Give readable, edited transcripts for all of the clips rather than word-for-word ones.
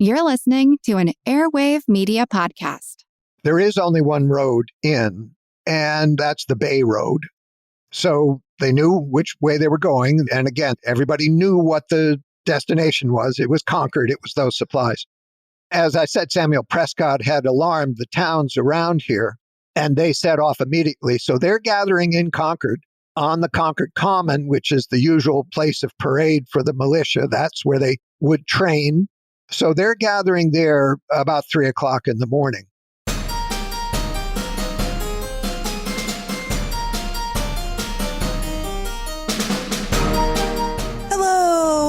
You're listening to an Airwave Media Podcast. There is only one road in, and that's the Bay Road. So they knew which way they were going. And again, everybody knew what the destination was. It was Concord. It was those supplies. As I said, Samuel Prescott had alarmed the towns around here, and they set off immediately. So they're gathering in Concord on the Concord Common, which is the usual place of parade for the militia. That's where they would train. So they're gathering there about 3 o'clock in the morning.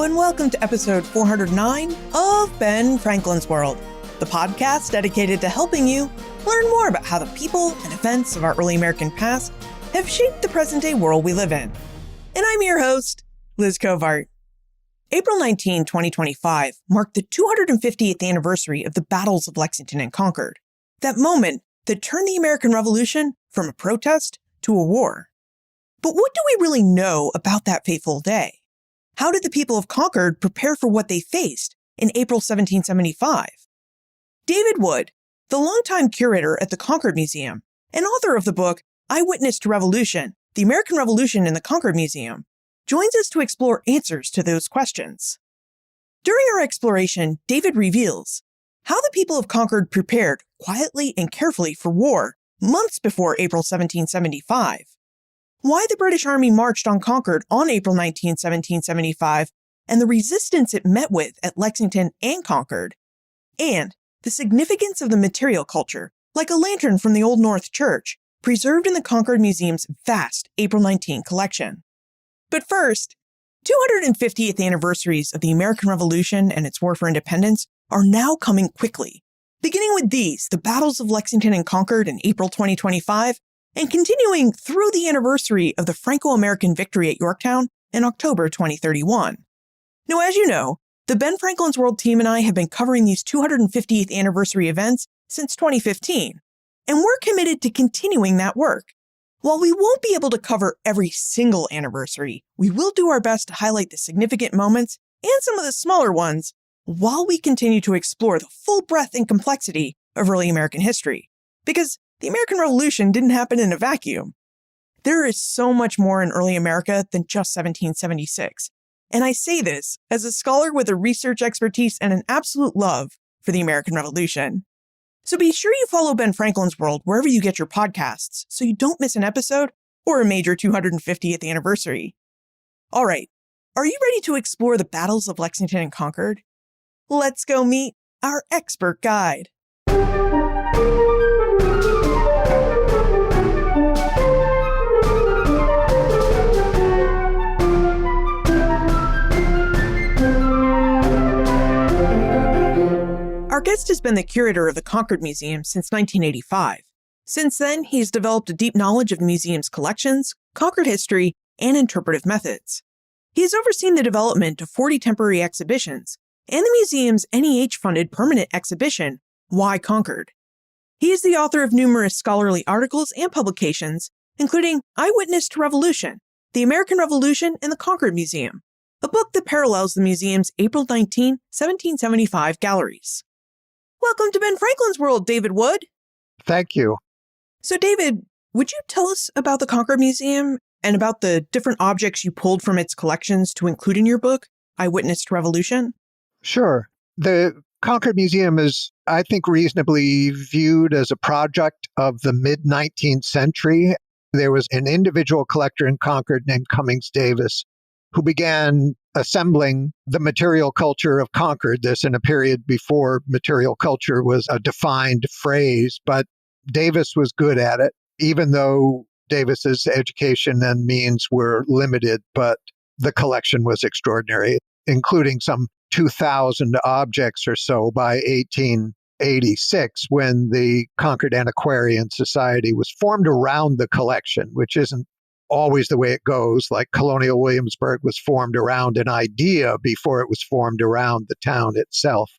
And welcome to episode 409 of Ben Franklin's World, the podcast dedicated to helping you learn more about how the people and events of our early American past have shaped the present-day world we live in. And I'm your host, Liz Covart. April 19, 2025 marked the 250th anniversary of the battles of Lexington and Concord, that moment that turned the American Revolution from a protest to a war. But what do we really know about that fateful day? How did the people of Concord prepare for what they faced in April 1775? David Wood, the longtime curator at the Concord Museum and author of the book Eyewitness to Revolution, The American Revolution in the Concord Museum, joins us to explore answers to those questions. During our exploration, David reveals how the people of Concord prepared quietly and carefully for war months before April 1775. Why the British Army marched on Concord on April 19, 1775, and the resistance it met with at Lexington and Concord, and the significance of the material culture, like a lantern from the Old North Church, preserved in the Concord Museum's vast April 19 collection. But first, 250th anniversaries of the American Revolution and its war for independence are now coming quickly, beginning with these, the battles of Lexington and Concord in April 2025, and continuing through the anniversary of the Franco-American victory at Yorktown in October 2031. Now, as you know, the Ben Franklin's World team and I have been covering these 250th anniversary events since 2015, and we're committed to continuing that work. While we won't be able to cover every single anniversary, we will do our best to highlight the significant moments and some of the smaller ones while we continue to explore the full breadth and complexity of early American history. Because the American Revolution didn't happen in a vacuum. There is so much more in early America than just 1776. And I say this as a scholar with a research expertise and an absolute love for the American Revolution. So be sure you follow Ben Franklin's World wherever you get your podcasts so you don't miss an episode or a major 250th anniversary. All right, are you ready to explore the battles of Lexington and Concord? Let's go meet our expert guide. Our guest has been the curator of the Concord Museum since 1985. Since then, he's developed a deep knowledge of the museum's collections, Concord history, and interpretive methods. He has overseen the development of 40 temporary exhibitions and the museum's NEH-funded permanent exhibition, Why Concord? He is the author of numerous scholarly articles and publications, including Eyewitness to Revolution, The American Revolution in the Concord Museum, a book that parallels the museum's April 19, 1775 galleries. Welcome to Ben Franklin's World, David Wood. Thank you. So, David, would you tell us about the Concord Museum and about the different objects you pulled from its collections to include in your book, Eyewitness to Revolution? Sure. The Concord Museum is, I think, reasonably viewed as a project of the mid-19th century. There was an individual collector in Concord named Cummings Davis who began assembling the material culture of Concord, this in a period before material culture was a defined phrase, but Davis was good at it, even though Davis's education and means were limited, but the collection was extraordinary, including some 2,000 objects or so by 1886, when the Concord Antiquarian Society was formed around the collection, which isn't always the way it goes. Like Colonial Williamsburg was formed around an idea before it was formed around the town itself.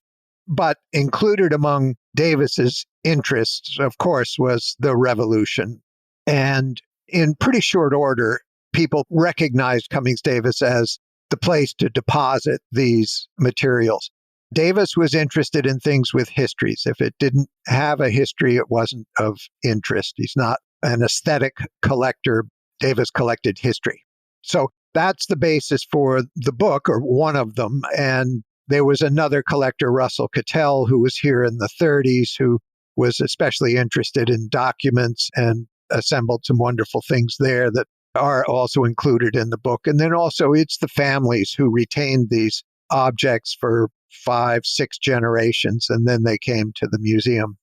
But included among Davis's interests, of course, was the Revolution. And in pretty short order, people recognized Cummings Davis as the place to deposit these materials. Davis was interested in things with histories. If it didn't have a history, it wasn't of interest. He's not an aesthetic collector. Davis collected history. So that's the basis for the book, or one of them. And there was another collector, Russell Cattell, who was here in the 30s, who was especially interested in documents and assembled some wonderful things there that are also included in the book. And then also it's the families who retained these objects for 5, 6 generations, and then they came to the museum.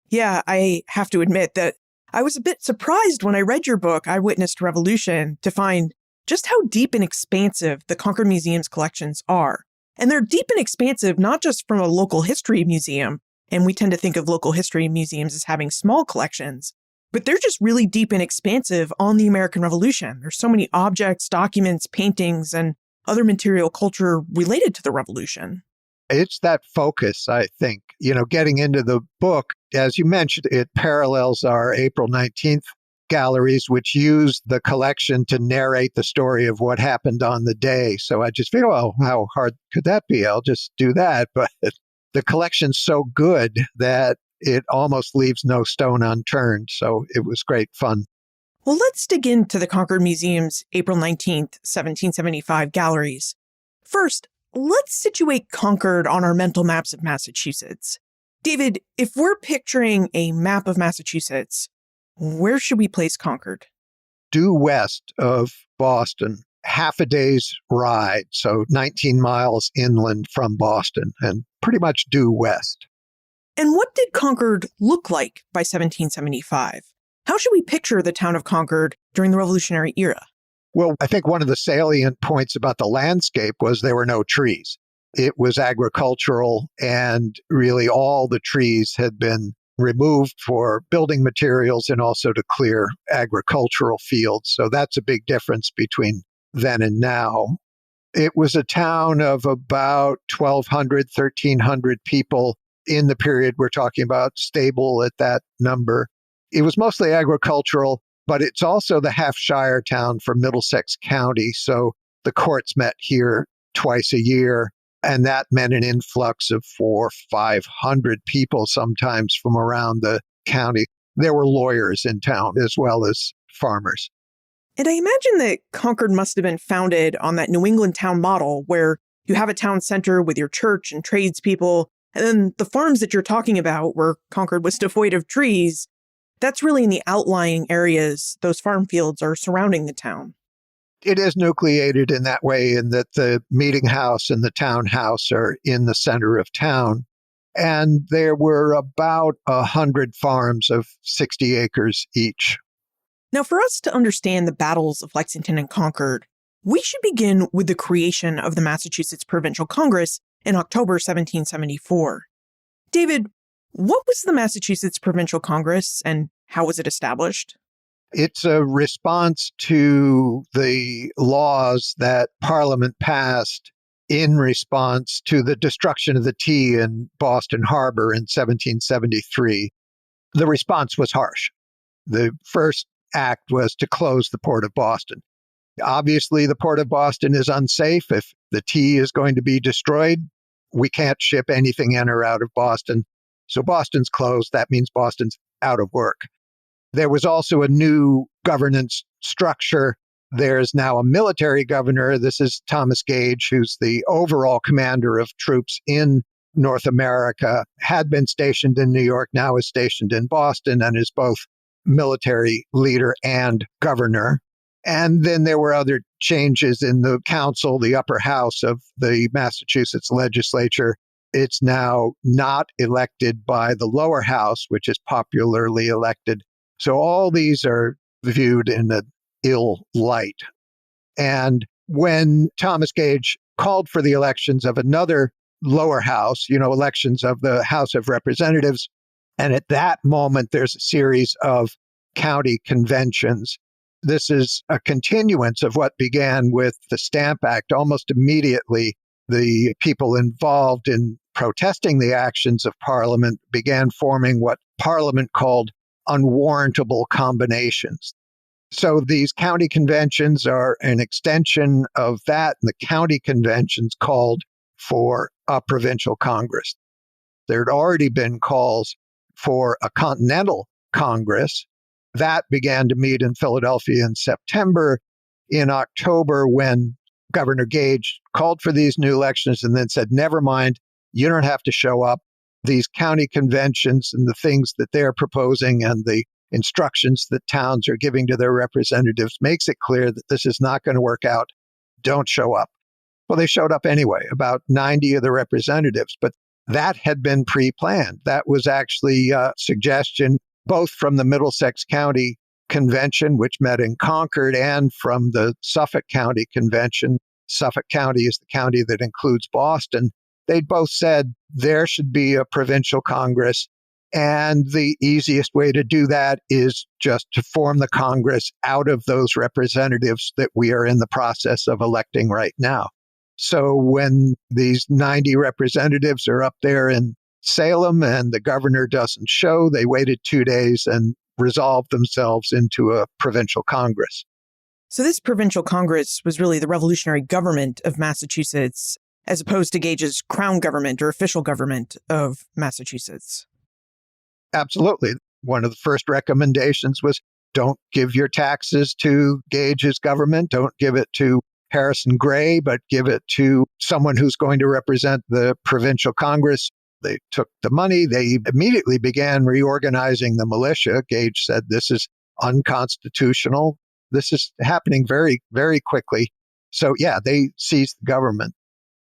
Yeah, I have to admit that I was a bit surprised when I read your book, Eyewitness to Revolution, to find just how deep and expansive the Concord Museum's collections are. And they're deep and expansive not just from a local history museum, and we tend to think of local history museums as having small collections, but they're just really deep and expansive on the American Revolution. There's so many objects, documents, paintings, and other material culture related to the Revolution. It's that focus, I think. Getting into the book, as you mentioned, it parallels our April 19th galleries, which use the collection to narrate the story of what happened on the day. So I just feel, well, how hard could that be? I'll just do that. But the collection's so good that it almost leaves no stone unturned. So it was great fun. Well, let's dig into the Concord Museum's April 19th, 1775 galleries. First, let's situate Concord on our mental maps of Massachusetts. David, if we're picturing a map of Massachusetts, where should we place Concord? Due west of Boston, half a day's ride, so 19 miles inland from Boston, and pretty much due west. And what did Concord look like by 1775? How should we picture the town of Concord during the Revolutionary era? Well, I think one of the salient points about the landscape was there were no trees. It was agricultural, and really all the trees had been removed for building materials and also to clear agricultural fields. So that's a big difference between then and now. It was a town of about 1,200, 1,300 people in the period we're talking about, stable at that number. It was mostly agricultural, but it's also the half-shire town for Middlesex County. So the courts met here twice a year, and that meant an influx of 400 or 500 people sometimes from around the county. There were lawyers in town as well as farmers. And I imagine that Concord must have been founded on that New England town model where you have a town center with your church and tradespeople, and then the farms that you're talking about where Concord was devoid of trees, that's really in the outlying areas. Those farm fields are surrounding the town. It is nucleated in that way, in that the meeting house and the townhouse are in the center of town. And there were about 100 farms of 60 acres each. Now, for us to understand the battles of Lexington and Concord, we should begin with the creation of the Massachusetts Provincial Congress in October 1774. David, what was the Massachusetts Provincial Congress and how was it established? It's a response to the laws that Parliament passed in response to the destruction of the tea in Boston Harbor in 1773. The response was harsh. The first act was to close the Port of Boston. Obviously, the Port of Boston is unsafe. If the tea is going to be destroyed, we can't ship anything in or out of Boston. So Boston's closed. That means Boston's out of work. There was also a new governance structure. There's now a military governor. This is Thomas Gage, who's the overall commander of troops in North America, had been stationed in New York, now is stationed in Boston, and is both military leader and governor. And then there were other changes in the council, the upper house of the Massachusetts legislature. It's now not elected by the lower house, which is popularly elected. So all these are viewed in an ill light. And when Thomas Gage called for the elections of another lower house, elections of the House of Representatives, and at that moment, there's a series of county conventions. This is a continuance of what began with the Stamp Act. Almost immediately, the people involved in protesting the actions of Parliament began forming what Parliament called unwarrantable combinations. So these county conventions are an extension of that, and the county conventions called for a provincial Congress. There had already been calls for a continental Congress. That began to meet in Philadelphia in September. In October, when Governor Gage called for these new elections and then said, never mind, you don't have to show up. These county conventions and the things that they're proposing and the instructions that towns are giving to their representatives makes it clear that this is not going to work out. Don't show up. Well, they showed up anyway, about 90 of the representatives, but that had been pre-planned. That was actually a suggestion both from the Middlesex County Convention, which met in Concord, and from the Suffolk County Convention. Suffolk County is the county that includes Boston. They both said there should be a provincial Congress, and the easiest way to do that is just to form the Congress out of those representatives that we are in the process of electing right now. So when these 90 representatives are up there in Salem and the governor doesn't show, they waited 2 days and resolved themselves into a provincial Congress. So this provincial Congress was really the revolutionary government of Massachusetts, as opposed to Gage's crown government or official government of Massachusetts. Absolutely. One of the first recommendations was don't give your taxes to Gage's government. Don't give it to Harrison Gray, but give it to someone who's going to represent the provincial Congress. They took the money. They immediately began reorganizing the militia. Gage said, this is unconstitutional. This is happening very, very quickly. So yeah, they seized the government.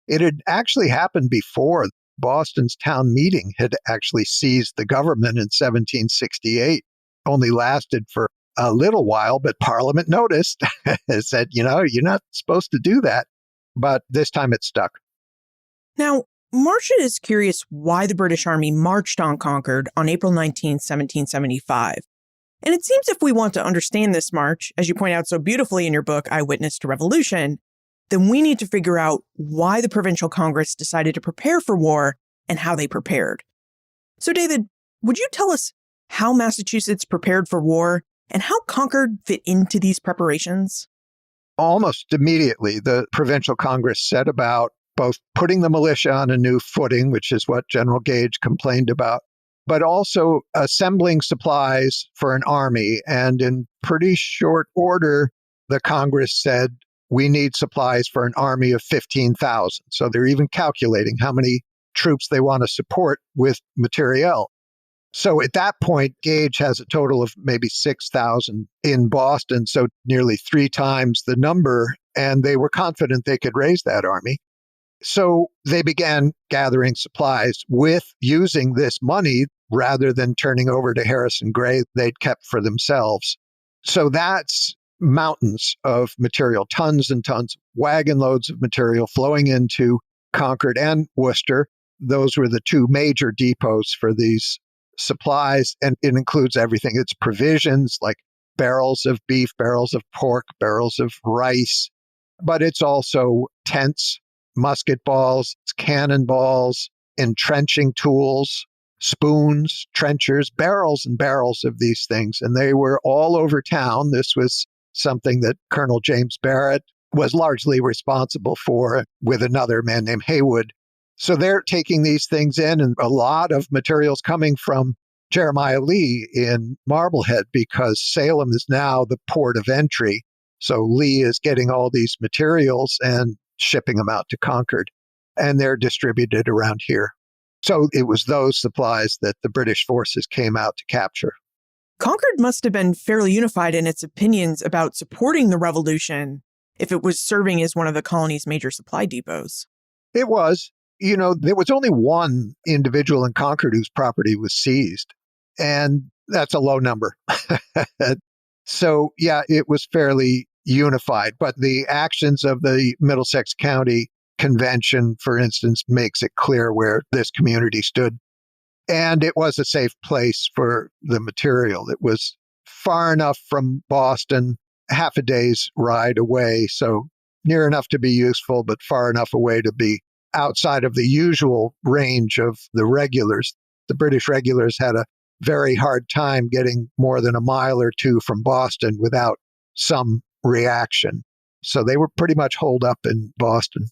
It had actually happened before. Boston's town meeting had actually seized the government in 1768. Only lasted for a little while, but Parliament noticed and said, you're not supposed to do that. But this time it stuck. Now, Marcia is curious why the British Army marched on Concord on April 19, 1775. And it seems if we want to understand this march, as you point out so beautifully in your book, Eyewitness to Revolution, then we need to figure out why the Provincial Congress decided to prepare for war and how they prepared. So, David, would you tell us how Massachusetts prepared for war and how Concord fit into these preparations? Almost immediately, the Provincial Congress set about both putting the militia on a new footing, which is what General Gage complained about, but also assembling supplies for an army. And in pretty short order, the Congress said, we need supplies for an army of 15,000. So they're even calculating how many troops they want to support with materiel. So at that point, Gage has a total of maybe 6,000 in Boston, so nearly 3 times the number, and they were confident they could raise that army. So they began gathering supplies with using this money rather than turning over to Harrison Gray they'd kept for themselves. So that's mountains of material, tons and tons, wagon loads of material flowing into Concord and Worcester. Those were the 2 major depots for these supplies, and it includes everything. It's provisions like barrels of beef, barrels of pork, barrels of rice, but it's also tents, musket balls, it's cannonballs, entrenching tools, spoons, trenchers, barrels and barrels of these things. And they were all over town. This was something that Colonel James Barrett was largely responsible for with another man named Haywood. So they're taking these things in, and a lot of materials coming from Jeremiah Lee in Marblehead, because Salem is now the port of entry. So Lee is getting all these materials and shipping them out to Concord, and they're distributed around here. So it was those supplies that the British forces came out to capture. Concord must have been fairly unified in its opinions about supporting the revolution if it was serving as one of the colony's major supply depots. It was. There was only one individual in Concord whose property was seized, and that's a low number. So, yeah, it was fairly unified. But the actions of the Middlesex County Convention, for instance, makes it clear where this community stood. And it was a safe place for the material. It was far enough from Boston, half a day's ride away, so near enough to be useful, but far enough away to be outside of the usual range of the regulars. The British regulars had a very hard time getting more than a mile or 2 from Boston without some reaction. So they were pretty much holed up in Boston.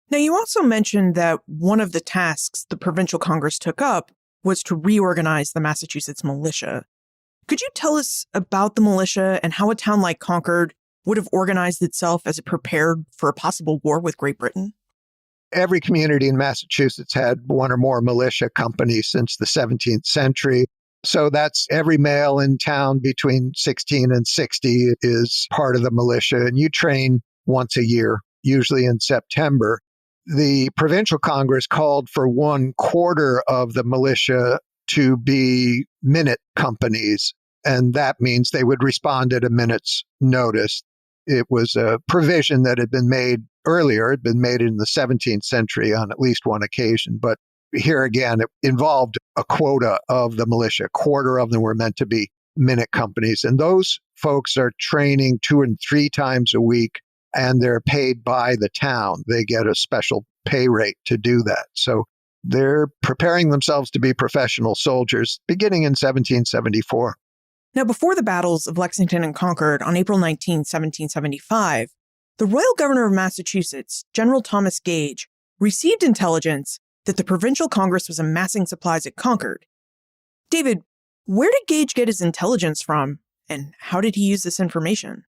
Now, you also mentioned that one of the tasks the Provincial Congress took up was to reorganize the Massachusetts militia. Could you tell us about the militia and how a town like Concord would have organized itself as it prepared for a possible war with Great Britain? Every community in Massachusetts had one or more militia companies since the 17th century. So that's every male in town between 16 and 60 is part of the militia, and you train once a year, usually in September. The Provincial Congress called for 1/4 of the militia to be minute companies, and that means they would respond at a minute's notice. It was a provision that had been made earlier, had been made in the 17th century on at least one occasion, but here again, it involved a quota of the militia. A quarter of them were meant to be minute companies, and those folks are training 2 and 3 times a week, and they're paid by the town. They get a special pay rate to do that. So they're preparing themselves to be professional soldiers beginning in 1774. Now, before the battles of Lexington and Concord on April 19, 1775, the royal governor of Massachusetts, General Thomas Gage, received intelligence that the Provincial Congress was amassing supplies at Concord. David, where did Gage get his intelligence from, and how did he use this information?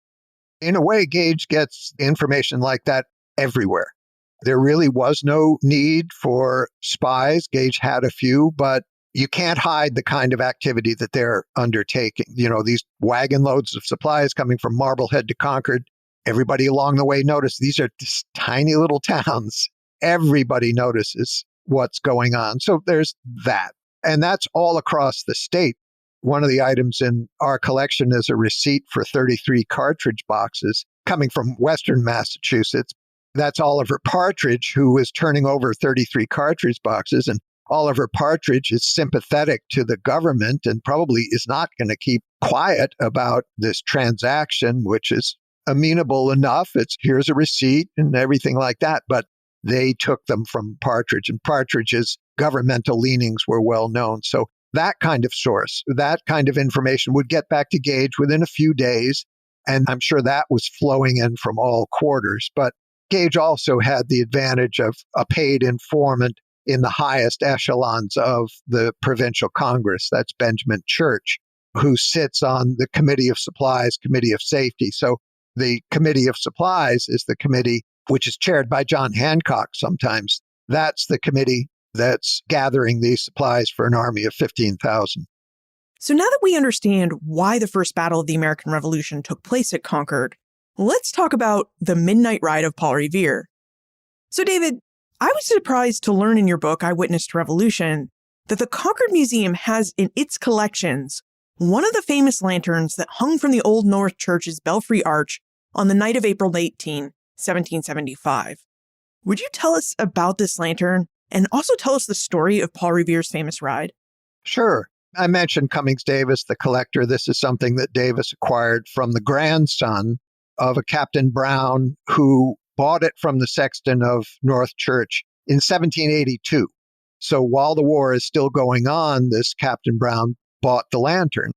In a way, Gage gets information like that everywhere. There really was no need for spies. Gage had a few, but you can't hide the kind of activity that they're undertaking. You know, these wagon loads of supplies coming from Marblehead to Concord. Everybody along the way noticed these are just tiny little towns. Everybody notices what's going on. So there's that. And that's all across the state. One of the items in our collection is a receipt for 33 cartridge boxes coming from Western Massachusetts. That's Oliver Partridge, who is turning over 33 cartridge boxes. And Oliver Partridge is sympathetic to the government and probably is not going to keep quiet about this transaction, which is amenable enough. It's here's a receipt and everything like that. But they took them from Partridge, and Partridge's governmental leanings were well known. So that kind of source, that kind of information would get back to Gage within a few days. And I'm sure that was flowing in from all quarters. But Gage also had the advantage of a paid informant in the highest echelons of the Provincial Congress. That's Benjamin Church, who sits on the Committee of Supplies, Committee of Safety. So the Committee of Supplies is the committee which is chaired by John Hancock sometimes. That's the committee that's gathering these supplies for an army of 15,000. So now that we understand why the first battle of the American Revolution took place at Concord, let's talk about the midnight ride of Paul Revere. So David, I was surprised to learn in your book, Eyewitness to Revolution, that the Concord Museum has in its collections one of the famous lanterns that hung from the Old North Church's belfry arch on the night of April 18, 1775. Would you tell us about this lantern and also tell us the story of Paul Revere's famous ride? Sure. I mentioned Cummings Davis, the collector. This is something that Davis acquired from the grandson of a Captain Brown who bought it from the sexton of North Church in 1782. So while the war is still going on, this Captain Brown bought the lantern.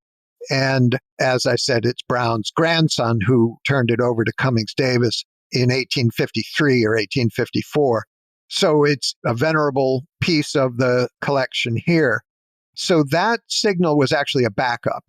And as I said, it's Brown's grandson who turned it over to Cummings Davis in 1853 or 1854. So it's a venerable piece of the collection here. So that signal was actually a backup.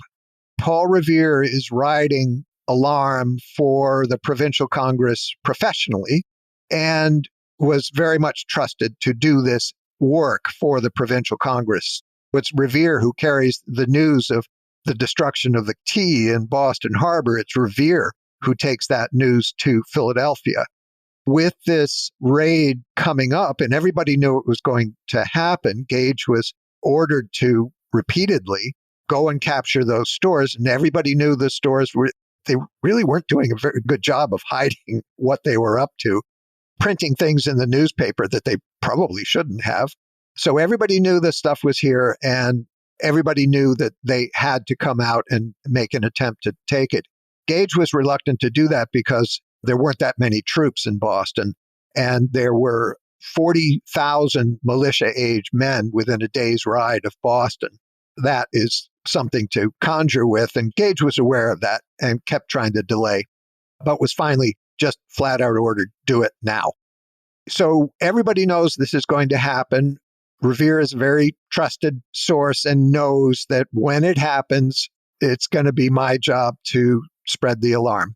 Paul Revere is riding alarm for the Provincial Congress professionally and was very much trusted to do this work for the Provincial Congress. It's Revere who carries the news of the destruction of the tea in Boston Harbor. It's Revere who takes that news to Philadelphia. With this raid coming up, and everybody knew it was going to happen, Gage was ordered to repeatedly go and capture those stores. And everybody knew the stores they really weren't doing a very good job of hiding what they were up to, printing things in the newspaper that they probably shouldn't have. So everybody knew this stuff was here, and everybody knew that they had to come out and make an attempt to take it. Gage was reluctant to do that because there weren't that many troops in Boston, and there were 40,000 militia-age men within a day's ride of Boston. That is something to conjure with, and Gage was aware of that and kept trying to delay, but was finally just flat out ordered, do it now. So everybody knows this is going to happen. Revere is a very trusted source and knows that when it happens, it's going to be my job to spread the alarm.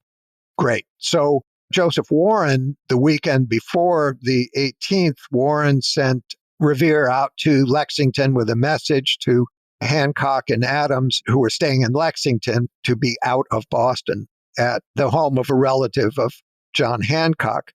Great. So Joseph Warren, the weekend before the 18th, Warren sent Revere out to Lexington with a message to Hancock and Adams, who were staying in Lexington, to be out of Boston at the home of a relative of John Hancock.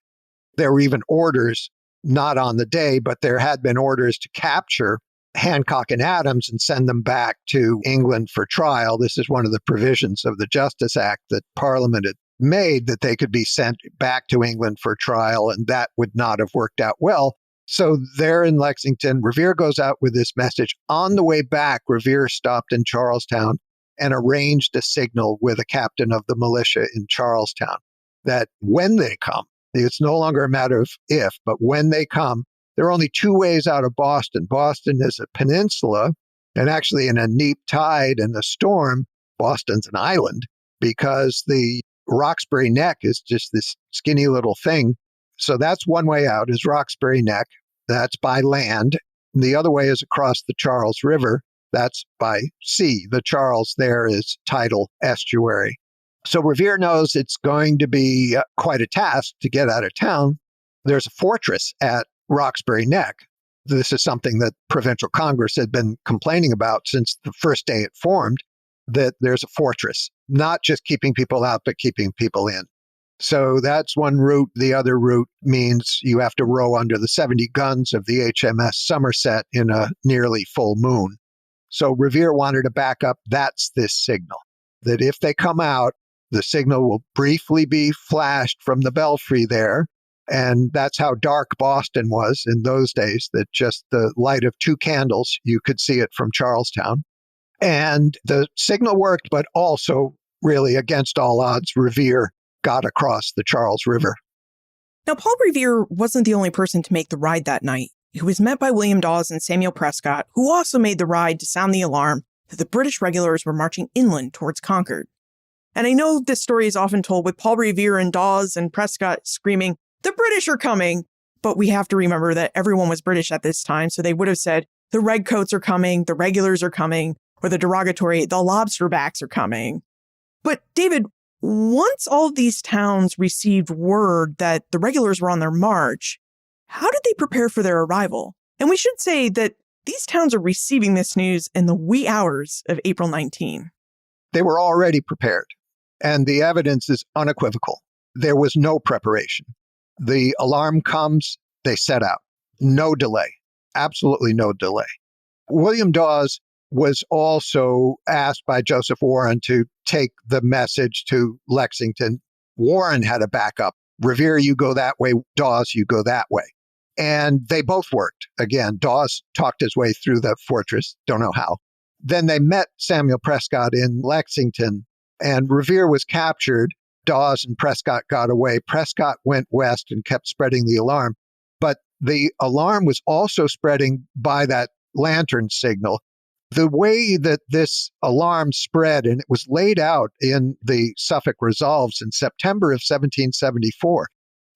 There were even orders, not on the day, but there had been orders to capture Hancock and Adams and send them back to England for trial. This is one of the provisions of the Justice Act that Parliament had made, that they could be sent back to England for trial, and that would not have worked out well. So there in Lexington, Revere goes out with this message. On the way back, Revere stopped in Charlestown and arranged a signal with a captain of the militia in Charlestown that when they come, it's no longer a matter of if, but when they come, there are only two ways out of Boston. Boston is a peninsula, and actually in a neap tide and a storm, Boston's an island, because the Roxbury Neck is just this skinny little thing. So that's one way out, is Roxbury Neck. That's by land. And the other way is across the Charles River. That's by sea. The Charles there is tidal estuary. So Revere knows it's going to be quite a task to get out of town. There's a fortress at Roxbury Neck. This is something that Provincial Congress had been complaining about since the first day it formed, that there's a fortress, not just keeping people out, but keeping people in. So that's one route. The other route means you have to row under the 70 guns of the HMS Somerset in a nearly full moon. So Revere wanted to back up. That's this signal, that if they come out, the signal will briefly be flashed from the belfry there. And that's how dark Boston was in those days, that just the light of two candles, you could see it from Charlestown. And the signal worked, but also really against all odds, Revere got across the Charles River. Now, Paul Revere wasn't the only person to make the ride that night. He was met by William Dawes and Samuel Prescott, who also made the ride to sound the alarm that the British regulars were marching inland towards Concord. And I know this story is often told with Paul Revere and Dawes and Prescott screaming, "The British are coming!" But we have to remember that everyone was British at this time, so they would have said, "The redcoats are coming, the regulars are coming," or the derogatory, "The lobsterbacks are coming." But David, once all of these towns received word that the regulars were on their march, how did they prepare for their arrival? And we should say that these towns are receiving this news in the wee hours of April 19. They were already prepared, and the evidence is unequivocal. There was no preparation. The alarm comes, they set out. No delay. Absolutely no delay. William Dawes was also asked by Joseph Warren to take the message to Lexington. Warren had a backup. Revere, you go that way. Dawes, you go that way. And they both worked. Again, Dawes talked his way through the fortress. Don't know how. Then they met Samuel Prescott in Lexington, and Revere was captured. Dawes and Prescott got away. Prescott went west and kept spreading the alarm. But the alarm was also spreading by that lantern signal. The way that this alarm spread, and it was laid out in the Suffolk Resolves in September of 1774,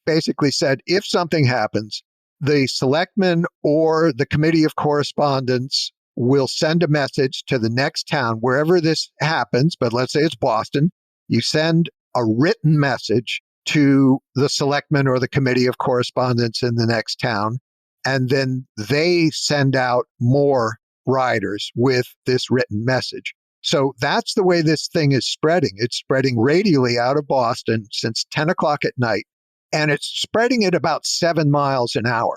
basically said, if something happens, the selectmen or the committee of correspondence will send a message to the next town, wherever this happens, but let's say it's Boston. You send a written message to the selectmen or the committee of correspondence in the next town, and then they send out more riders with this written message. So that's the way this thing is spreading. It's spreading radially out of Boston since 10 o'clock at night, and it's spreading at about 7 miles an hour.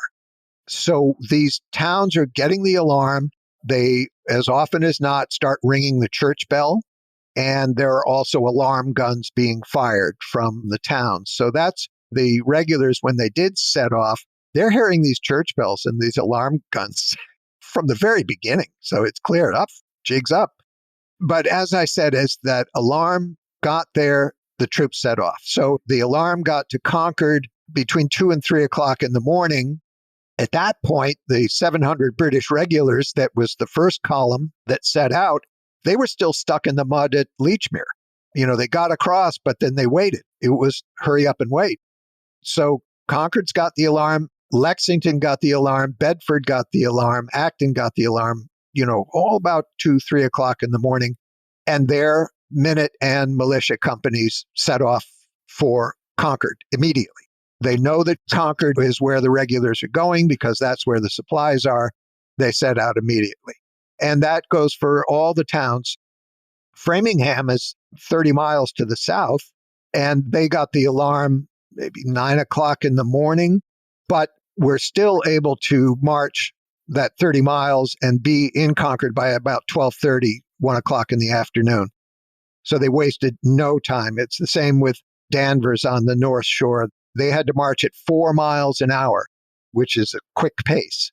So these towns are getting the alarm. They, as often as not, start ringing the church bell, and there are also alarm guns being fired from the towns. So that's the regulars, when they did set off, they're hearing these church bells and these alarm guns from the very beginning. So it's clear up, jigs up. But as I said, as that alarm got there, the troops set off. So the alarm got to Concord between 2 and 3 o'clock in the morning. At that point, the 700 British regulars, that was the first column that set out, they were still stuck in the mud at Lechmere. They got across, but then they waited. It was hurry up and wait. So Concord's got the alarm. Lexington got the alarm, Bedford got the alarm, Acton got the alarm, all about 2, 3 o'clock in the morning. And their minute and militia companies set off for Concord immediately. They know that Concord is where the regulars are going because that's where the supplies are. They set out immediately. And that goes for all the towns. Framingham is 30 miles to the south, and they got the alarm maybe 9 o'clock in the morning, but we're still able to march that 30 miles and be in Concord by about 12:30, 1 o'clock in the afternoon. So they wasted no time. It's the same with Danvers on the North Shore. They had to march at 4 miles an hour, which is a quick pace.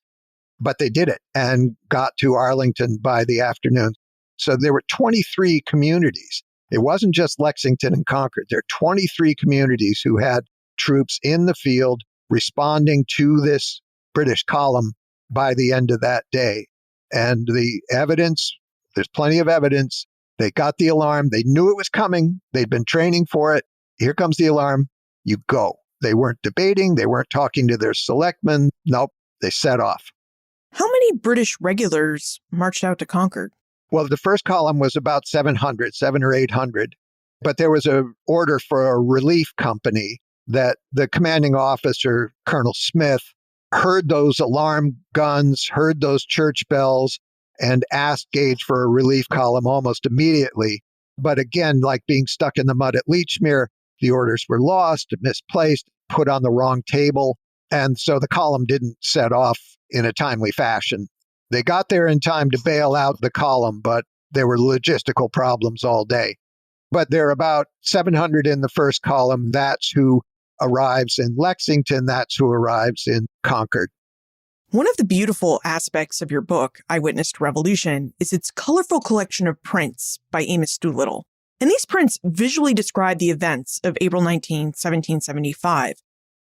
But they did it and got to Arlington by the afternoon. So there were 23 communities. It wasn't just Lexington and Concord. There are 23 communities who had troops in the field responding to this British column by the end of that day. And the evidence, there's plenty of evidence. They got the alarm. They knew it was coming. They'd been training for it. Here comes the alarm. You go. They weren't debating. They weren't talking to their selectmen. Nope. They set off. How many British regulars marched out to Concord? Well, the first column was about 700, 700 or 800. But there was an order for a relief company that the commanding officer, Colonel Smith, heard those alarm guns, heard those church bells, and asked Gage for a relief column almost immediately. But again, like being stuck in the mud at Lechmere, the orders were lost, misplaced, put on the wrong table. And so the column didn't set off in a timely fashion. They got there in time to bail out the column, but there were logistical problems all day. But there are about 700 in the first column. That's who arrives in Lexington. That's who arrives in Concord. One of the beautiful aspects of your book, Eyewitness to Revolution, is its colorful collection of prints by Amos Doolittle. And these prints visually describe the events of April 19, 1775.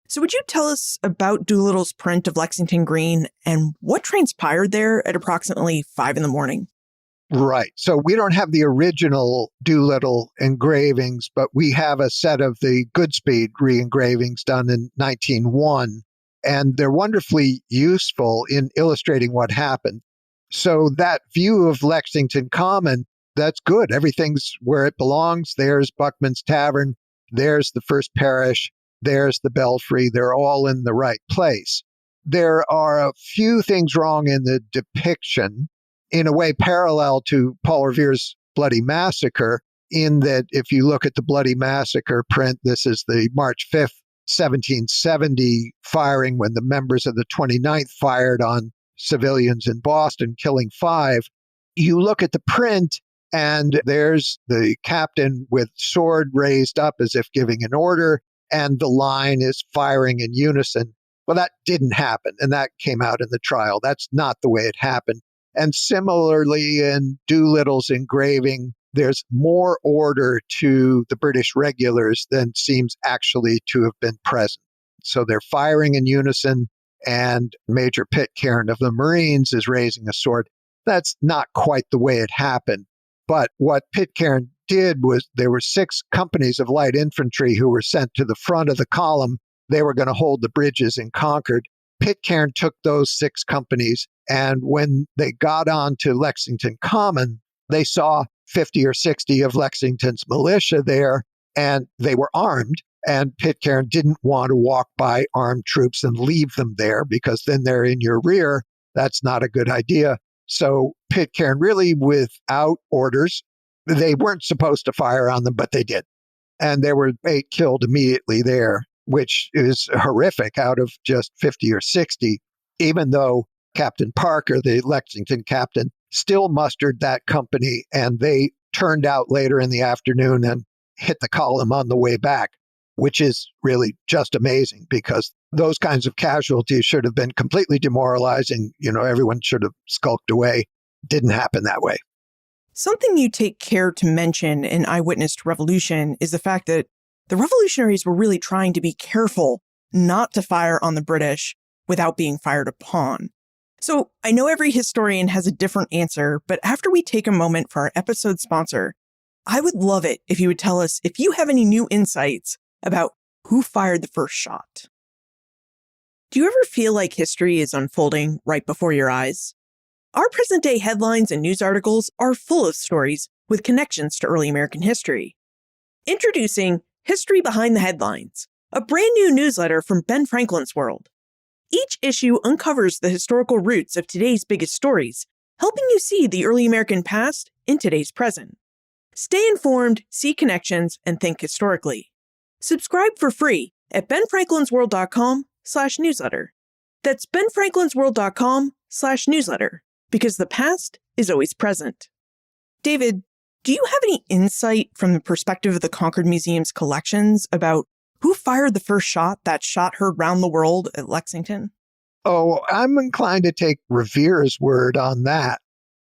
So would you tell us about Doolittle's print of Lexington Green and what transpired there at approximately 5 in the morning? Right. So we don't have the original Doolittle engravings, but we have a set of the Goodspeed re-engravings done in 1901. And they're wonderfully useful in illustrating what happened. So that view of Lexington Common, that's good. Everything's where it belongs. There's Buckman's Tavern. There's the First Parish. There's the Belfry. They're all in the right place. There are a few things wrong in the depiction, in a way parallel to Paul Revere's Bloody Massacre, in that if you look at the Bloody Massacre print, this is the March 5th, 1770 firing when the members of the 29th fired on civilians in Boston, killing 5. You look at the print, and there's the captain with sword raised up as if giving an order, and the line is firing in unison. Well, that didn't happen, and that came out in the trial. That's not the way it happened. And similarly, in Doolittle's engraving, there's more order to the British regulars than seems actually to have been present. So they're firing in unison, and Major Pitcairn of the Marines is raising a sword. That's not quite the way it happened. But what Pitcairn did was there were 6 companies of light infantry who were sent to the front of the column. They were going to hold the bridges in Concord. Pitcairn took those 6 companies, and when they got on to Lexington Common, they saw 50 or 60 of Lexington's militia there, and they were armed. And Pitcairn didn't want to walk by armed troops and leave them there because then they're in your rear. That's not a good idea. So Pitcairn really, without orders, they weren't supposed to fire on them, but they did. And there were 8 killed immediately there, which is horrific out of just 50 or 60, even though Captain Parker, the Lexington captain, still mustered that company, and they turned out later in the afternoon and hit the column on the way back, which is really just amazing because those kinds of casualties should have been completely demoralizing. Everyone should have skulked away. Didn't happen that way. Something you take care to mention in Eyewitness to Revolution is the fact that the revolutionaries were really trying to be careful not to fire on the British without being fired upon. So I know every historian has a different answer, but after we take a moment for our episode sponsor, I would love it if you would tell us if you have any new insights about who fired the first shot. Do you ever feel like history is unfolding right before your eyes? Our present-day headlines and news articles are full of stories with connections to early American history. Introducing History Behind the Headlines, a brand new newsletter from Ben Franklin's World. Each issue uncovers the historical roots of today's biggest stories, helping you see the early American past in today's present. Stay informed, see connections, and think historically. Subscribe for free at benfranklinsworld.com/newsletter. That's benfranklinsworld.com/newsletter, because the past is always present. David, do you have any insight from the perspective of the Concord Museum's collections about who fired the first shot that shot heard round the world at Lexington? Oh, I'm inclined to take Revere's word on that.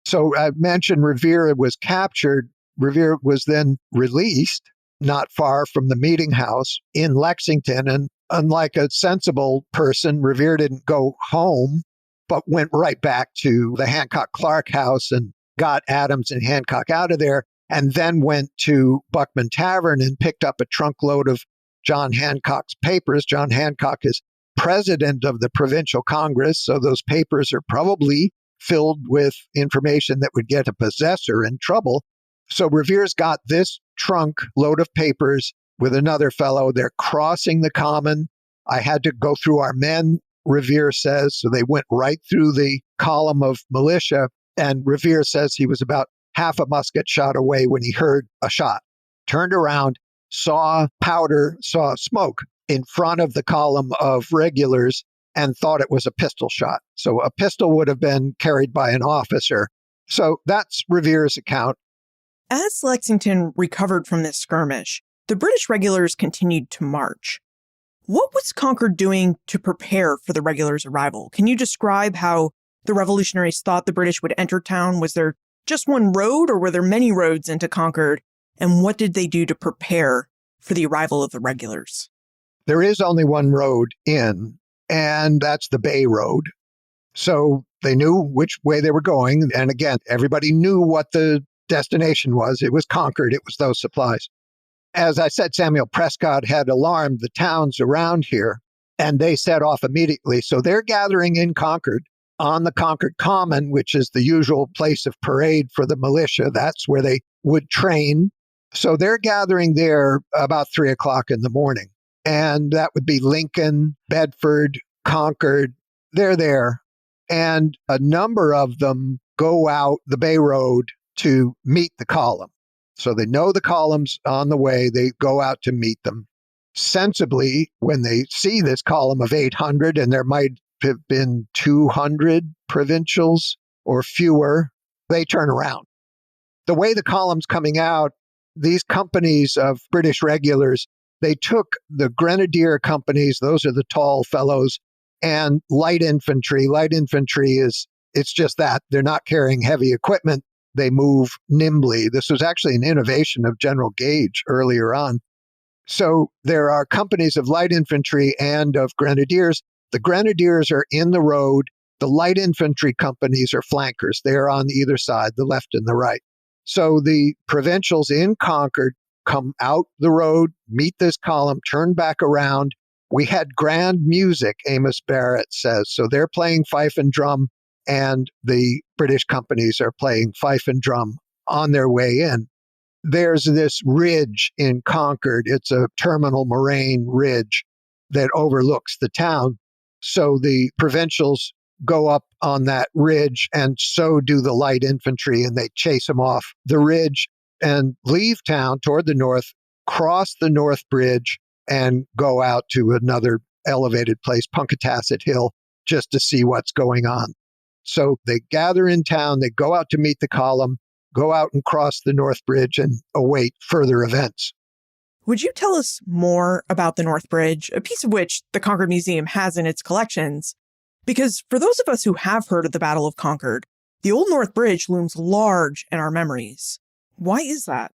So I mentioned Revere was captured. Revere was then released not far from the meeting house in Lexington. And unlike a sensible person, Revere didn't go home, but went right back to the Hancock Clark house and got Adams and Hancock out of there, and then went to Buckman Tavern and picked up a trunk load of John Hancock's papers. John Hancock is president of the Provincial Congress, so those papers are probably filled with information that would get a possessor in trouble. So Revere's got this trunk load of papers with another fellow. They're crossing the common. I had to go through our men, Revere says, so they went right through the column of militia. And Revere says he was about half a musket shot away when he heard a shot, turned around, saw powder, saw smoke in front of the column of regulars, and thought it was a pistol shot. So a pistol would have been carried by an officer. So that's Revere's account. As Lexington recovered from this skirmish, the British regulars continued to march. What was Concord doing to prepare for the regulars' arrival? Can you describe how the revolutionaries thought the British would enter town? Was there just one road, or were there many roads into Concord? And what did they do to prepare for the arrival of the regulars? There is only one road in, and that's the Bay Road. So they knew which way they were going. And again, everybody knew what the destination was. It was Concord. It was those supplies. As I said, Samuel Prescott had alarmed the towns around here, and they set off immediately. So they're gathering in Concord on the Concord Common, which is the usual place of parade for the militia. That's where they would train. So they're gathering there about 3 o'clock in the morning. And that would be Lincoln, Bedford, Concord. They're there. And a number of them go out the Bay Road to meet the column. So they know the column's on the way. They go out to meet them. Sensibly, when they see this column of 800, and there might have been 200 provincials or fewer, they turn around. The way the column's coming out, these companies of British regulars, they took the grenadier companies, those are the tall fellows, and light infantry. Light infantry it's just that. They're not carrying heavy equipment. They move nimbly. This was actually an innovation of General Gage earlier on. So there are companies of light infantry and of grenadiers. The grenadiers are in the road. The light infantry companies are flankers. They are on either side, the left and the right. So the provincials in Concord come out the road, meet this column, turn back around. We had grand music, Amos Barrett says. So they're playing fife and drum, and the British companies are playing fife and drum on their way in. There's this ridge in Concord. It's a terminal moraine ridge that overlooks the town. So the provincials go up on that ridge, and so do the light infantry, and they chase them off the ridge and leave town toward the north, cross the North Bridge, and go out to another elevated place, Punkatasset Hill, just to see what's going on. So they gather in town, they go out to meet the column, go out and cross the North Bridge and await further events. Would you tell us more about the North Bridge, a piece of which the Concord Museum has in its collections? Because for those of us who have heard of the Battle of Concord, the Old North Bridge looms large in our memories. Why is that?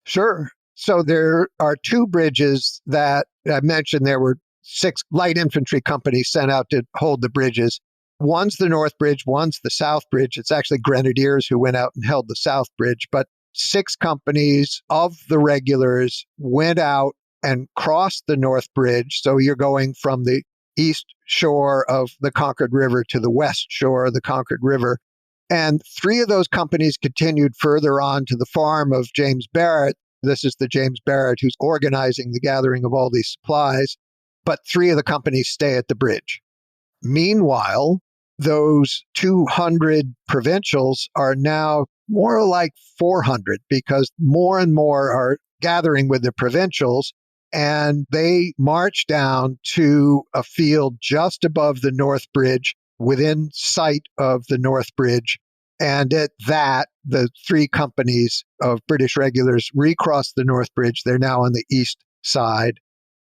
Sure. So there are two bridges that I mentioned. There were 6 light infantry companies sent out to hold the bridges. One's the North Bridge, one's the South Bridge. It's actually grenadiers who went out and held the South Bridge. But 6 companies of the regulars went out and crossed the North Bridge. So you're going from the east shore of the Concord River to the west shore of the Concord River. And 3 of those companies continued further on to the farm of James Barrett. This is the James Barrett who's organizing the gathering of all these supplies. But 3 of the companies stay at the bridge. Meanwhile, those 200 provincials are now more like 400 because more and more are gathering with the provincials, and they march down to a field just above the North Bridge, within sight of the North Bridge. And at that, the 3 companies of British regulars recross the North Bridge. They're now on the east side.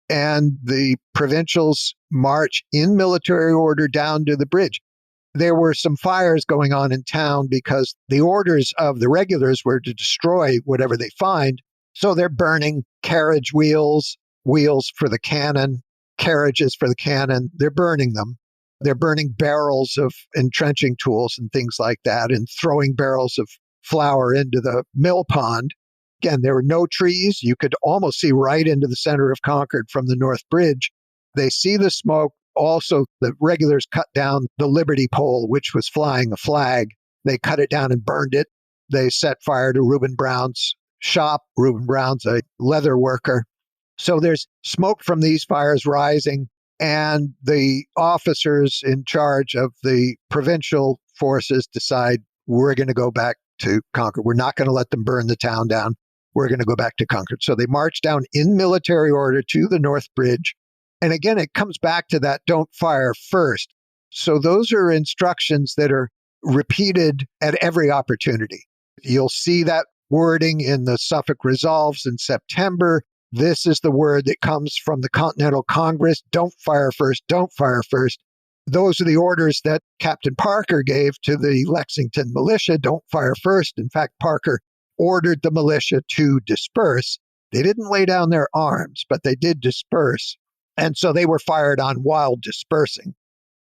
And the provincials march in military order down to the bridge. There were some fires going on in town because the orders of the regulars were to destroy whatever they find. So they're burning carriage wheels, wheels for the cannon, carriages for the cannon. They're burning them. They're burning barrels of entrenching tools and things like that, and throwing barrels of flour into the mill pond. Again, there were no trees. You could almost see right into the center of Concord from the North Bridge. They see the smoke. Also, the regulars cut down the Liberty pole, which was flying a flag. They cut it down and burned it. They set fire to Reuben Brown's shop. Reuben Brown's a leather worker. So there's smoke from these fires rising, and the officers in charge of the provincial forces decide, we're going to go back to Concord. We're not going to let them burn the town down. We're going to go back to Concord. So they march down in military order to the North Bridge. And again, it comes back to that don't fire first. So those are instructions that are repeated at every opportunity. You'll see that wording in the Suffolk Resolves in September. This is the word that comes from the Continental Congress. Don't fire first. Don't fire first. Those are the orders that Captain Parker gave to the Lexington militia. Don't fire first. In fact, Parker ordered the militia to disperse. They didn't lay down their arms, but they did disperse. And so they were fired on while dispersing.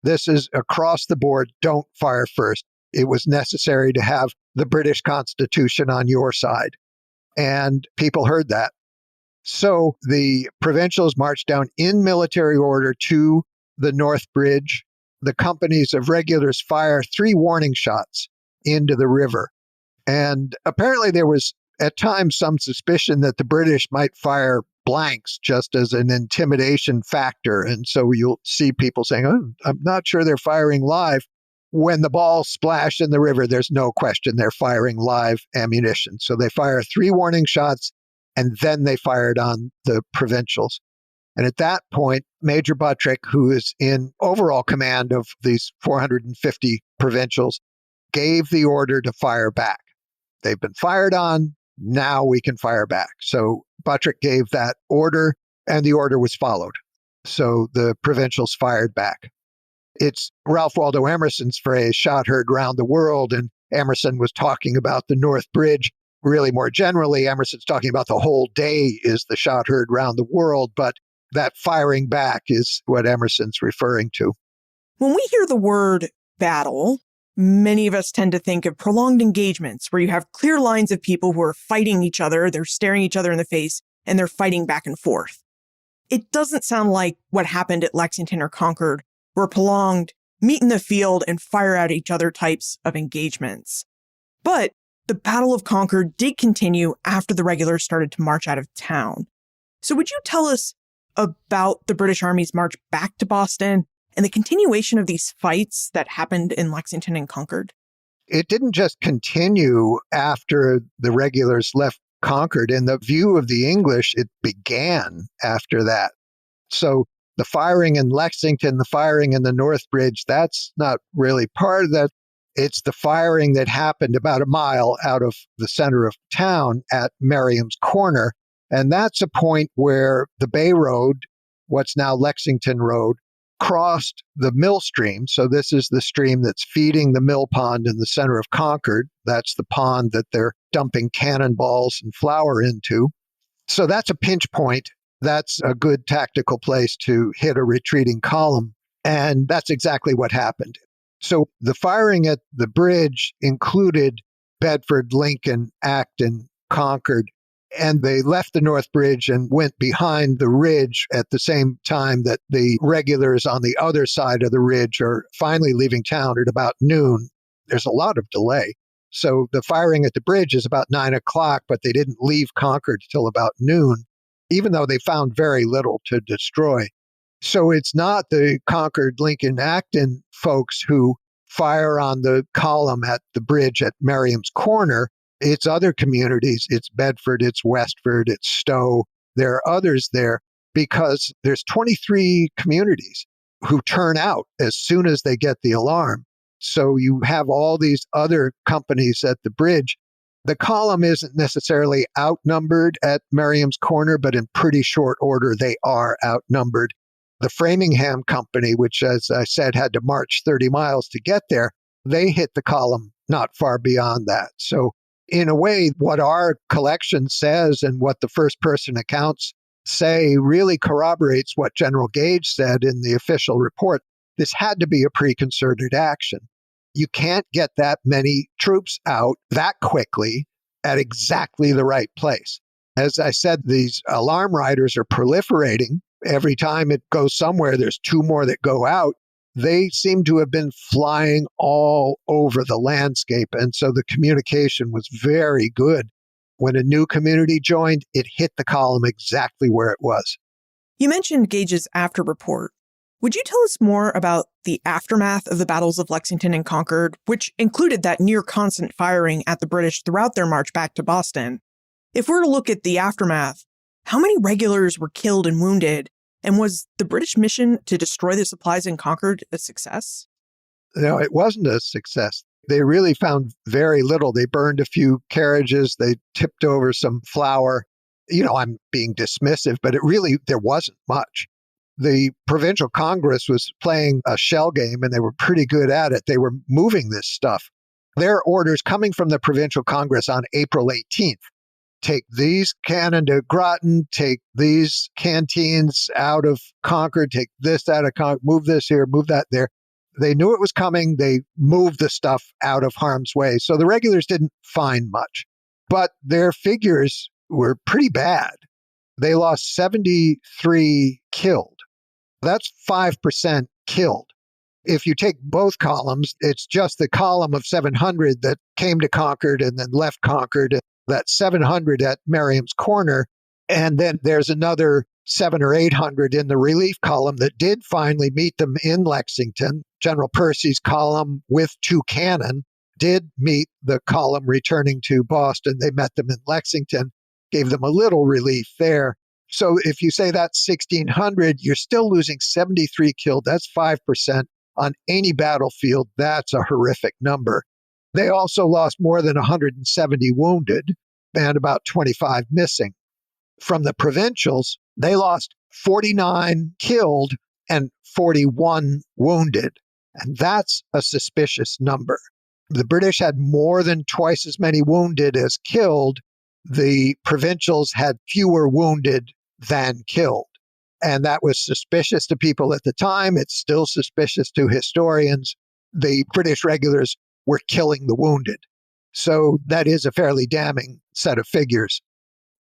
This is across the board. Don't fire first. It was necessary to have the British Constitution on your side. And people heard that. So the provincials marched down in military order to the North Bridge. The companies of regulars fire 3 warning shots into the river. And apparently there was at times some suspicion that the British might fire blanks just as an intimidation factor. And so you'll see people saying, oh, I'm not sure they're firing live. When the balls splash in the river, there's no question they're firing live ammunition. So they fire 3 warning shots, and then they fired on the provincials. And at that point, Major Buttrick, who is in overall command of these 450 provincials, gave the order to fire back. They've been fired on. Now we can fire back. So Buttrick gave that order, and the order was followed. So the provincials fired back. It's Ralph Waldo Emerson's phrase, shot heard round the world. And Emerson was talking about the North Bridge. Really, more generally, Emerson's talking about the whole day is the shot heard round the world. But that firing back is what Emerson's referring to. When we hear the word battle, many of us tend to think of prolonged engagements where you have clear lines of people who are fighting each other, they're staring each other in the face, and they're fighting back and forth. It doesn't sound like what happened at Lexington or Concord were prolonged meet in the field and fire at each other types of engagements. But the Battle of Concord did continue after the regulars started to march out of town. So would you tell us about the British Army's march back to Boston and the continuation of these fights that happened in Lexington and Concord? It didn't just continue after the regulars left Concord. In the view of the English, it began after that. So the firing in Lexington, the firing in the North Bridge, that's not really part of that. It's the firing that happened about a mile out of the center of town at Merriam's Corner. And that's a point where the Bay Road, what's now Lexington Road, crossed the mill stream. So this is the stream that's feeding the mill pond in the center of Concord. That's the pond that they're dumping cannonballs and flour into. So that's a pinch point. That's a good tactical place to hit a retreating column. And that's exactly what happened. So the firing at the bridge included Bedford, Lincoln, Acton, Concord. And they left the North Bridge and went behind the ridge at the same time that the regulars on the other side of the ridge are finally leaving town at about noon. There's a lot of delay. So the firing at the bridge is about 9 o'clock, but they didn't leave Concord till about noon, even though they found very little to destroy. So it's not the Concord, Lincoln, Acton folks who fire on the column at the bridge at Merriam's Corner. It's other communities. It's Bedford, it's Westford, it's Stowe. There are others there because there's 23 communities who turn out as soon as they get the alarm. So you have all these other companies at the bridge. The column isn't necessarily outnumbered at Merriam's Corner, but in pretty short order, they are outnumbered. The Framingham Company, which, as I said, had to march 30 miles to get there, they hit the column not far beyond that. So in a way, what our collection says and what the first-person accounts say really corroborates what General Gage said in the official report. This had to be a pre-concerted action. You can't get that many troops out that quickly at exactly the right place. As I said, these alarm riders are proliferating. Every time it goes somewhere, there's 2 more that go out. They seem to have been flying all over the landscape. And so the communication was very good. When a new community joined, it hit the column exactly where it was. You mentioned Gage's after report. Would you tell us more about the aftermath of the battles of Lexington and Concord, which included that near constant firing at the British throughout their march back to Boston? If we're to look at the aftermath, how many regulars were killed and wounded? And was the British mission to destroy the supplies in Concord a success? No, it wasn't a success. They really found very little. They burned a few carriages. They tipped over some flour. I'm being dismissive, but there wasn't much. The Provincial Congress was playing a shell game, and they were pretty good at it. They were moving this stuff. There are orders coming from the Provincial Congress on April 18th. Take these cannon to Groton, take these canteens out of Concord, take this out of Concord, move this here, move that there. They knew it was coming. They moved the stuff out of harm's way. So the regulars didn't find much, but their figures were pretty bad. They lost 73 killed. That's 5% killed. If you take both columns, it's just the column of 700 that came to Concord and then left Concord. That's 700 at Merriam's Corner. And then there's another 700 or 800 in the relief column that did finally meet them in Lexington. General Percy's column with 2 cannon did meet the column returning to Boston. They met them in Lexington, gave them a little relief there. So if you say that's 1,600, you're still losing 73 killed. That's 5%. On any battlefield, that's a horrific number. They also lost more than 170 wounded and about 25 missing. From the provincials, they lost 49 killed and 41 wounded. And that's a suspicious number. The British had more than twice as many wounded as killed. The provincials had fewer wounded than killed. And that was suspicious to people at the time. It's still suspicious to historians. The British regulars were killing the wounded. So that is a fairly damning set of figures.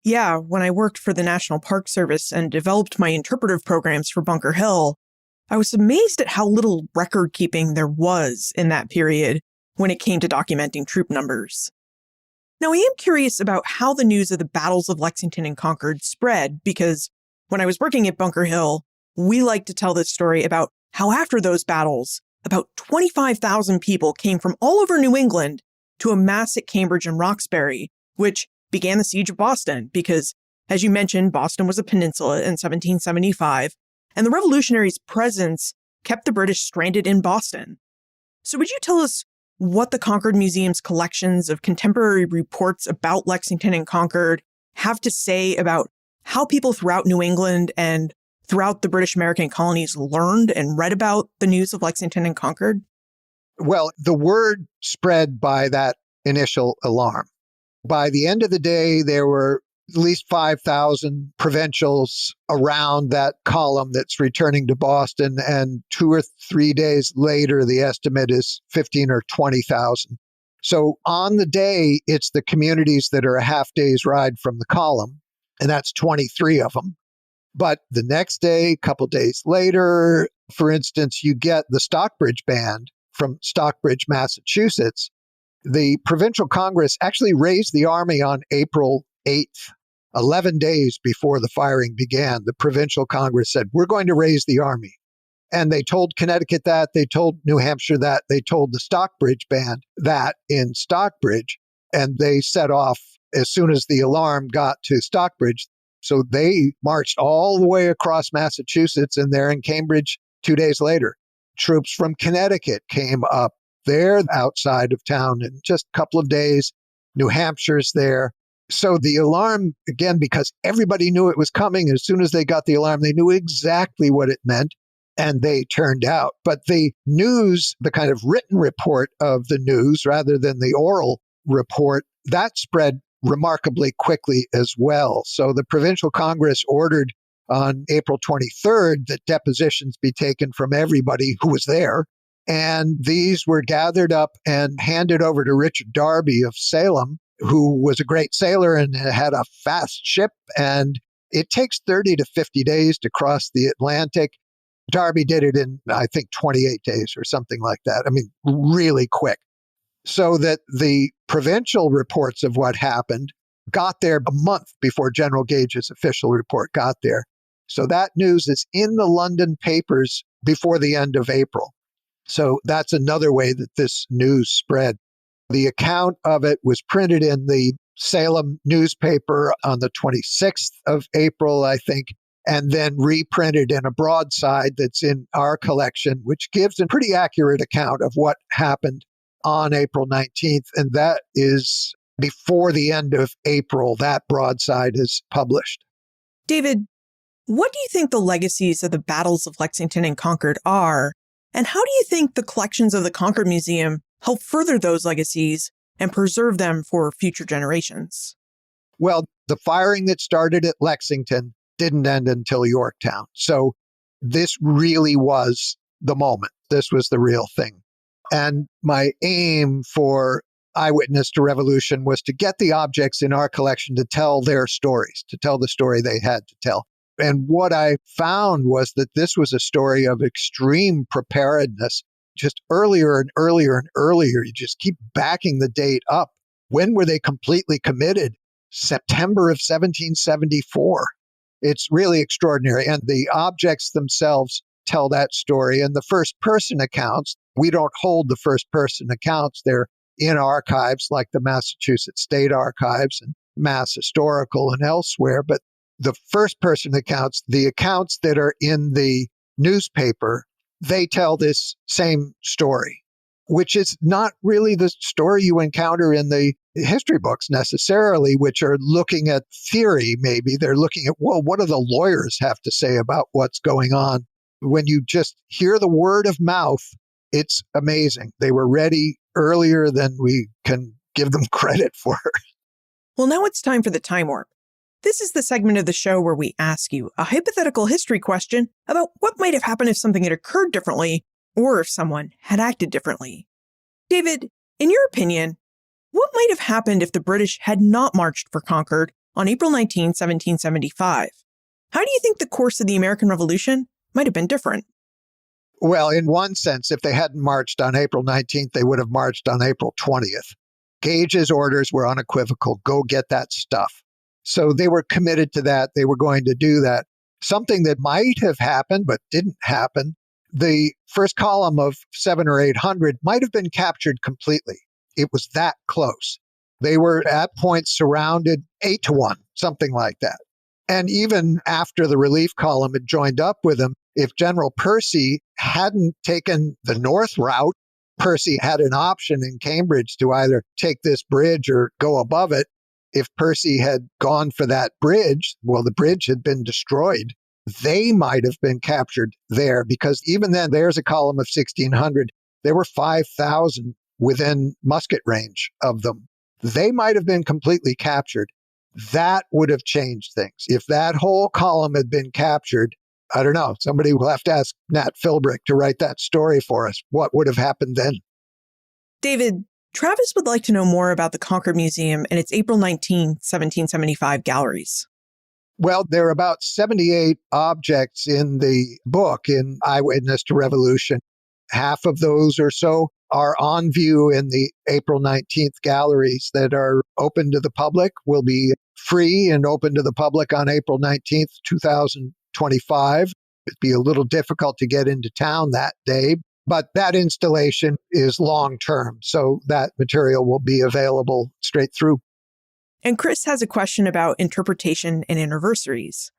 Yeah, when I worked for the National Park Service and developed my interpretive programs for Bunker Hill, I was amazed at how little record keeping there was in that period when it came to documenting troop numbers. Now, I am curious about how the news of the battles of Lexington and Concord spread, because when I was working at Bunker Hill, we like to tell this story about how after those battles, about 25,000 people came from all over New England to amass at Cambridge and Roxbury, which began the siege of Boston because, as you mentioned, Boston was a peninsula in 1775, and the Revolutionaries' presence kept the British stranded in Boston. So would you tell us what the Concord Museum's collections of contemporary reports about Lexington and Concord have to say about how people throughout New England and throughout the British American colonies learned and read about the news of Lexington and Concord? Well, the word spread by that initial alarm. By the end of the day, there were at least 5,000 provincials around that column that's returning to Boston. And 2 or 3 days later, the estimate is 15 or 20,000. So on the day, it's the communities that are a half day's ride from the column, and that's 23 of them. But the next day, a couple days later, for instance, you get the Stockbridge Band from Stockbridge, Massachusetts. The provincial Congress actually raised the army on April 8th, 11 days before the firing began. The provincial Congress said, we're going to raise the army. And they told Connecticut that, they told New Hampshire that, they told the Stockbridge Band that in Stockbridge, and they set off as soon as the alarm got to Stockbridge. So they marched all the way across Massachusetts, and they're in Cambridge 2 days later. Troops from Connecticut came up. They're outside of town in just a couple of days. New Hampshire's there. So the alarm, again, because everybody knew it was coming, as soon as they got the alarm, they knew exactly what it meant. And they turned out. But the news, the kind of written report of the news rather than the oral report, that spread remarkably quickly as well. So the provincial Congress ordered on April 23rd that depositions be taken from everybody who was there. And these were gathered up and handed over to Richard Darby of Salem, who was a great sailor and had a fast ship. And it takes 30 to 50 days to cross the Atlantic. Darby did it in, I think, 28 days or something like that. I mean, really quick. So that the provincial reports of what happened got there a month before General Gage's official report got there. So that news is in the London papers before the end of April. So that's another way that this news spread. The account of it was printed in the Salem newspaper on the 26th of April, I think, and then reprinted in a broadside that's in our collection, which gives a pretty accurate account of what happened on April 19th. And that is before the end of April, that broadside is published. David, what do you think the legacies of the battles of Lexington and Concord are? And how do you think the collections of the Concord Museum help further those legacies and preserve them for future generations? Well, the firing that started at Lexington didn't end until Yorktown. So this really was the moment. This was the real thing. And my aim for Eyewitness to Revolution was to get the objects in our collection to tell their stories, to tell the story they had to tell. And what I found was that this was a story of extreme preparedness, just earlier and earlier and earlier. You just keep backing the date up. When were they completely committed? September of 1774. It's really extraordinary. And the objects themselves tell that story. And the first person accounts, we don't hold the first person accounts. They're in archives like the Massachusetts State Archives and Mass Historical and elsewhere. But the first person accounts, the accounts that are in the newspaper, they tell this same story, which is not really the story you encounter in the history books necessarily, which are looking at theory maybe. They're looking at, well, what do the lawyers have to say about what's going on? When you just hear the word of mouth, it's amazing. They were ready earlier than we can give them credit for. Well, now it's time for the Time Warp. This is the segment of the show where we ask you a hypothetical history question about what might have happened if something had occurred differently or if someone had acted differently. David, in your opinion, what might have happened if the British had not marched for Concord on April 19, 1775? How do you think the course of the American Revolution might have been different? Well, in one sense, if they hadn't marched on April 19th, they would have marched on April 20th. Gage's orders were unequivocal. Go get that stuff. So they were committed to that. They were going to do that. Something that might have happened, but didn't happen. The first column of 700 or 800 might have been captured completely. It was that close. They were at points surrounded 8-1, something like that. And even after the relief column had joined up with them, if General Percy hadn't taken the north route, Percy had an option in Cambridge to either take this bridge or go above it. If Percy had gone for that bridge, well, the bridge had been destroyed. They might have been captured there because even then, there's a column of 1,600. There were 5,000 within musket range of them. They might have been completely captured. That would have changed things. If that whole column had been captured, I don't know, somebody will have to ask Nat Philbrick to write that story for us. What would have happened then? David, Travis would like to know more about the Concord Museum and its April 19, 1775 galleries. Well, there are about 78 objects in the book in Eyewitness to Revolution. Half of those or so are on view in the April 19th galleries that are open to the public, will be free and open to the public on April 19th, 2025. It'd be a little difficult to get into town that day, but that installation is long-term, so that material will be available straight through. And Chris has a question about interpretation and anniversaries.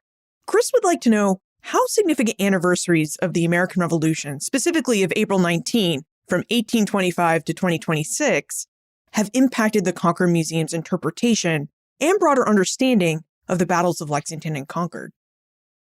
Chris would like to know how significant anniversaries of the American Revolution, specifically of April 19, from 1825 to 2026, have impacted the Concord Museum's interpretation and broader understanding of the battles of Lexington and Concord.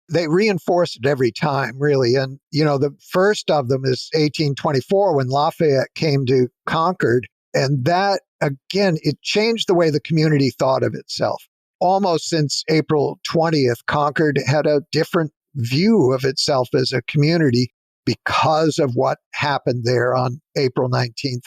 They reinforce it every time, really. And, the first of them is 1824 when Lafayette came to Concord. And that, again, it changed the way the community thought of itself. Almost since April 20th, Concord had a different view of itself as a community because of what happened there on April 19th.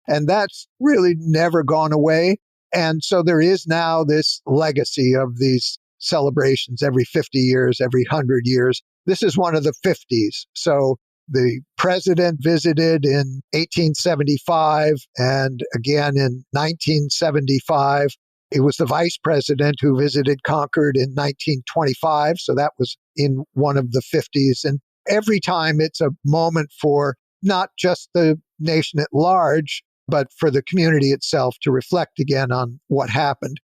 And that's really never gone away. And so there is now this legacy of these celebrations every 50 years, every 100 years. This is one of the 50s. So the president visited in 1875 and again in 1975. It was the vice president who visited Concord in 1925. So that was in one of the 50s. And every time it's a moment for not just the nation at large, but for the community itself to reflect again on what happened.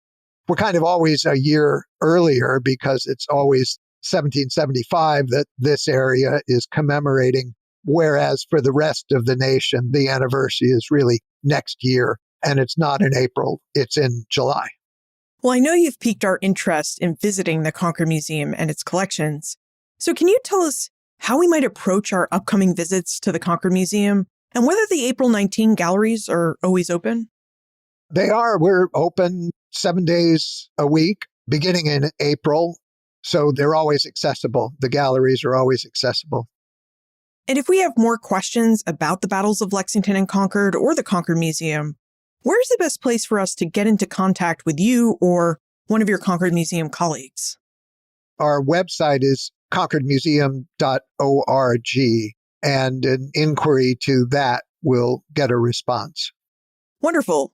We're kind of always a year earlier because it's always 1775 that this area is commemorating, whereas for the rest of the nation, the anniversary is really next year, and it's not in April, it's in July. Well, I know you've piqued our interest in visiting the Concord Museum and its collections. So can you tell us how we might approach our upcoming visits to the Concord Museum and whether the April 19 galleries are always open? They are. We're open 7 days a week, beginning in April. So they're always accessible. The galleries are always accessible. And if we have more questions about the battles of Lexington and Concord or the Concord Museum, where's the best place for us to get into contact with you or one of your Concord Museum colleagues? Our website is concordmuseum.org, and an inquiry to that will get a response. Wonderful.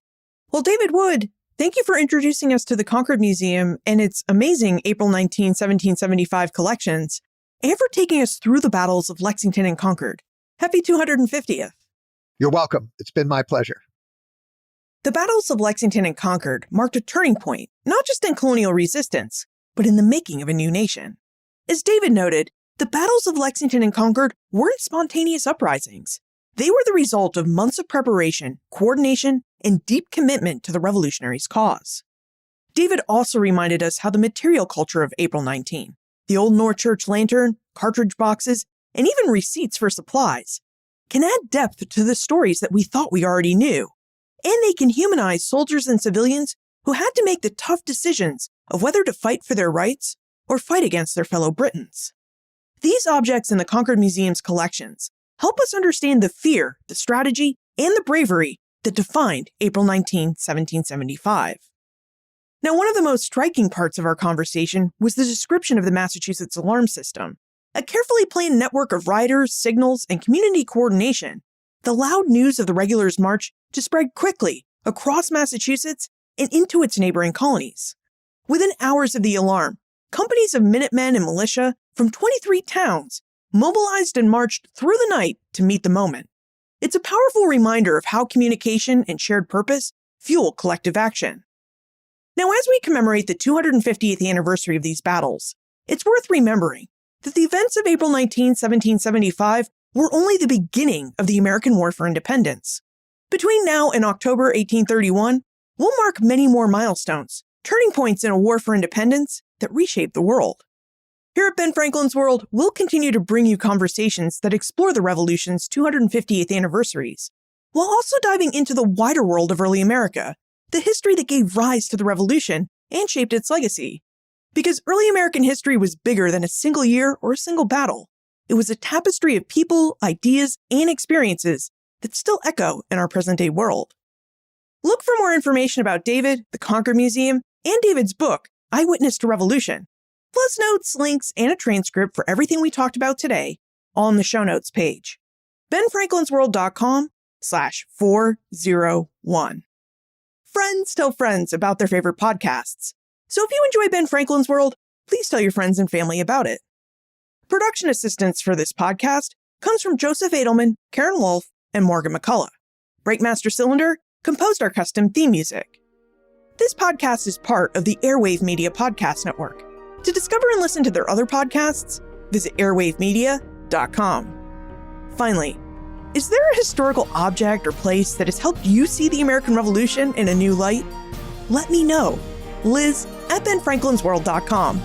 Well, David Wood, thank you for introducing us to the Concord Museum and its amazing April 19, 1775 collections, and for taking us through the battles of Lexington and Concord. Happy 250th. You're welcome. It's been my pleasure. The battles of Lexington and Concord marked a turning point, not just in colonial resistance, but in the making of a new nation. As David noted, the battles of Lexington and Concord weren't spontaneous uprisings. They were the result of months of preparation, coordination, and deep commitment to the revolutionaries' cause. David also reminded us how the material culture of April 19, the Old North Church lantern, cartridge boxes, and even receipts for supplies, can add depth to the stories that we thought we already knew. And they can humanize soldiers and civilians who had to make the tough decisions of whether to fight for their rights or fight against their fellow Britons. These objects in the Concord Museum's collections help us understand the fear, the strategy, and the bravery that defined April 19, 1775. Now, one of the most striking parts of our conversation was the description of the Massachusetts alarm system, a carefully planned network of riders, signals, and community coordination that allowed news of the regulars' march to spread quickly across Massachusetts and into its neighboring colonies. Within hours of the alarm, companies of Minutemen and militia from 23 towns mobilized and marched through the night to meet the moment. It's a powerful reminder of how communication and shared purpose fuel collective action. Now, as we commemorate the 250th anniversary of these battles, it's worth remembering that the events of April 19, 1775 were only the beginning of the American War for Independence. Between now and October 1831, we'll mark many more milestones, turning points in a war for independence that reshaped the world. Here at Ben Franklin's World, we'll continue to bring you conversations that explore the Revolution's 250th anniversaries, while also diving into the wider world of early America, the history that gave rise to the Revolution and shaped its legacy. Because early American history was bigger than a single year or a single battle. It was a tapestry of people, ideas, and experiences that still echo in our present-day world. Look for more information about David, the Concord Museum, and David's book, Eyewitness to Revolution, plus notes, links, and a transcript for everything we talked about today, all in the show notes page. benfranklinsworld.com/401. Friends tell friends about their favorite podcasts. So if you enjoy Ben Franklin's World, please tell your friends and family about it. Production assistance for this podcast comes from Joseph Edelman, Karen Wolf, and Morgan McCullough. Breakmaster Cylinder composed our custom theme music. This podcast is part of the Airwave Media Podcast Network. To discover and listen to their other podcasts, visit airwavemedia.com. Finally, is there a historical object or place that has helped you see the American Revolution in a new light? Let me know. Liz@benfranklinsworld.com.